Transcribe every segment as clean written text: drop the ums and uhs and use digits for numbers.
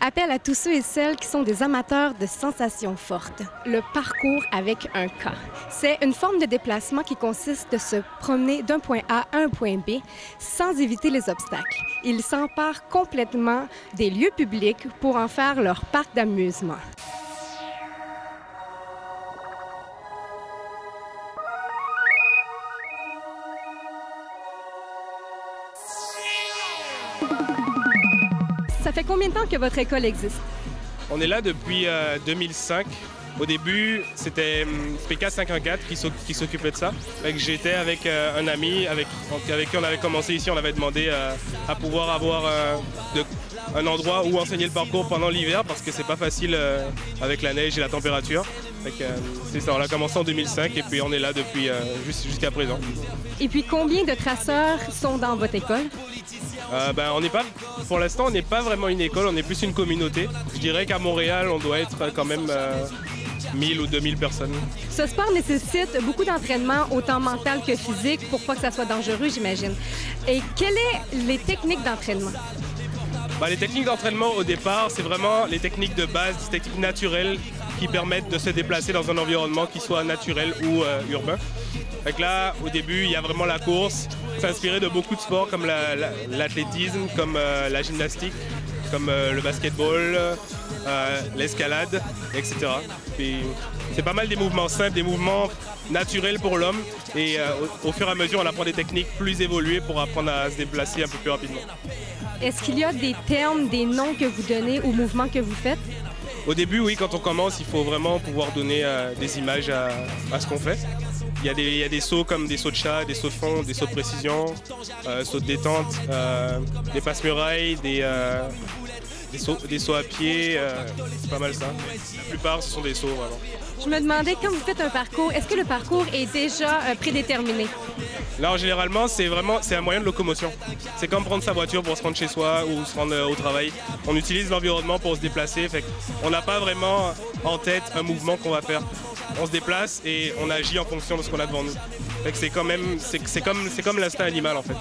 appel à tous ceux et celles qui sont des amateurs de sensations fortes. Le parcours avec un K. C'est une forme de déplacement qui consiste de se promener d'un point A à un point B sans éviter les obstacles. Ils s'emparent complètement des lieux publics pour en faire leur parc d'amusement. Ça fait combien de temps que votre école existe? On est là depuis 2005. Au début, c'était PK 514 qui s'occupait de ça. J'étais avec un ami avec qui on avait commencé ici. On avait demandé à pouvoir avoir un endroit où enseigner le parcours pendant l'hiver parce que c'est pas facile avec la neige et la température. C'est ça, on a commencé en 2005 et puis on est là depuis jusqu'à présent. Et puis combien de traceurs sont dans votre école? On n'est pas, pour l'instant, on n'est pas vraiment une école, on est plus une communauté. Je dirais qu'à Montréal, on doit être quand même 1000 ou 2000 personnes. Ce sport nécessite beaucoup d'entraînement, autant mental que physique, pour pas que ça soit dangereux, j'imagine. Et quelles sont les techniques d'entraînement? Les techniques d'entraînement, au départ, c'est vraiment les techniques de base, des techniques naturelles qui permettent de se déplacer dans un environnement qui soit naturel ou urbain. Là, au début, il y a vraiment la course, s'inspirer de beaucoup de sports comme l'athlétisme, comme la gymnastique, comme le basketball, l'escalade, etc. Puis, c'est pas mal des mouvements simples, des mouvements naturels pour l'homme. Et au fur et à mesure, on apprend des techniques plus évoluées pour apprendre à se déplacer un peu plus rapidement. Est-ce qu'il y a des termes, des noms que vous donnez aux mouvements que vous faites? Au début, oui, quand on commence, il faut vraiment pouvoir donner des images à ce qu'on fait. Il y a des sauts comme des sauts de chat, des sauts de fond, des sauts de précision, sauts de détente, des passe-murailles, des sauts à pied, c'est pas mal ça. La plupart, ce sont des sauts, vraiment. Je me demandais, quand vous faites un parcours, est-ce que le parcours est déjà prédéterminé? Là, généralement, c'est un moyen de locomotion. C'est comme prendre sa voiture pour se rendre chez soi ou se rendre au travail. On utilise l'environnement pour se déplacer. On n'a pas vraiment en tête un mouvement qu'on va faire. On se déplace et on agit en fonction de ce qu'on a devant nous. C'est comme l'instinct animal, en fait.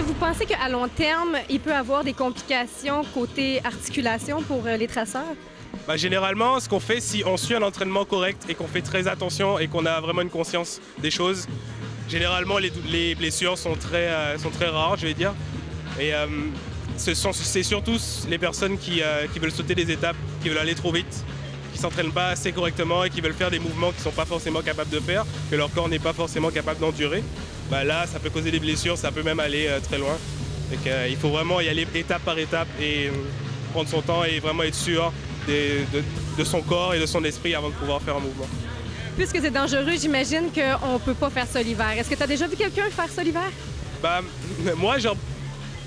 Vous pensez qu'à long terme, il peut y avoir des complications côté articulation pour les traceurs? Généralement, ce qu'on fait, si on suit un entraînement correct et qu'on fait très attention et qu'on a vraiment une conscience des choses, généralement, les blessures sont très rares, je vais dire. Et c'est surtout les personnes qui veulent sauter des étapes, qui veulent aller trop vite, qui ne s'entraînent pas assez correctement et qui veulent faire des mouvements qu'ils ne sont pas forcément capables de faire, que leur corps n'est pas forcément capable d'endurer. Là, ça peut causer des blessures, ça peut même aller très loin. Il faut vraiment y aller étape par étape et prendre son temps et vraiment être sûr de son corps et de son esprit avant de pouvoir faire un mouvement. Puisque c'est dangereux, j'imagine qu'on ne peut pas faire ça l'hiver. Est-ce que tu as déjà vu quelqu'un faire ça l'hiver? Moi,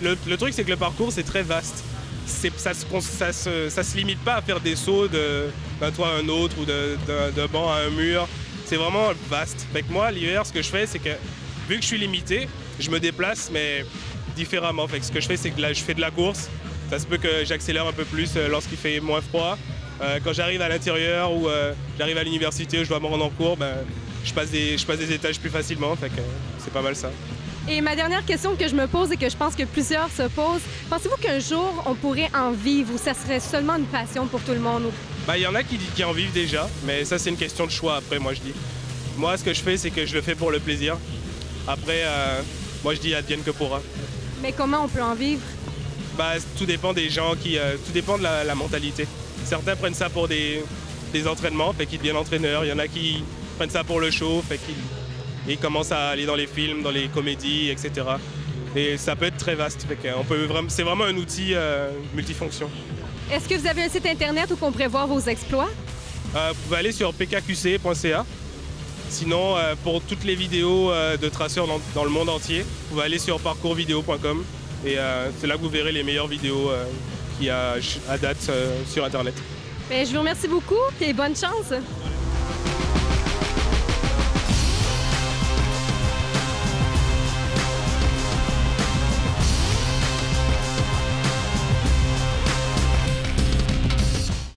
le truc, c'est que le parcours, c'est très vaste. Ça se limite pas à faire des sauts d'un toit à un autre ou d'un banc à un mur. C'est vraiment vaste. Moi, l'hiver, ce que je fais, c'est que vu que je suis limité, je me déplace, mais différemment. Ce que je fais, c'est que là, je fais de la course. Ça se peut que j'accélère un peu plus lorsqu'il fait moins froid. Quand j'arrive à l'intérieur ou j'arrive à l'université où je dois me rendre en cours, je passe des étages plus facilement. C'est pas mal ça. Et ma dernière question que je me pose et que je pense que plusieurs se posent, pensez-vous qu'un jour, on pourrait en vivre ou ça serait seulement une passion pour tout le monde? Il y en a qui en vivent déjà, mais ça, c'est une question de choix après, moi, je dis. Moi, ce que je fais, c'est que je le fais pour le plaisir. Après, moi, je dis advienne que pourra. Mais comment on peut en vivre? Tout dépend des gens, tout dépend de la mentalité. Certains prennent ça pour des entraînements, qu'ils deviennent entraîneurs. Il y en a qui prennent ça pour le show, qu'ils commencent à aller dans les films, dans les comédies, etc. Et ça peut être très vaste. C'est vraiment un outil multifonction. Est-ce que vous avez un site Internet où on pourrait voir vos exploits? Vous pouvez aller sur pkqc.ca. Sinon, pour toutes les vidéos de traceurs dans le monde entier, vous pouvez aller sur parcoursvideo.com et c'est là que vous verrez les meilleures vidéos qu'il y a à date sur Internet. Je vous remercie beaucoup et bonne chance!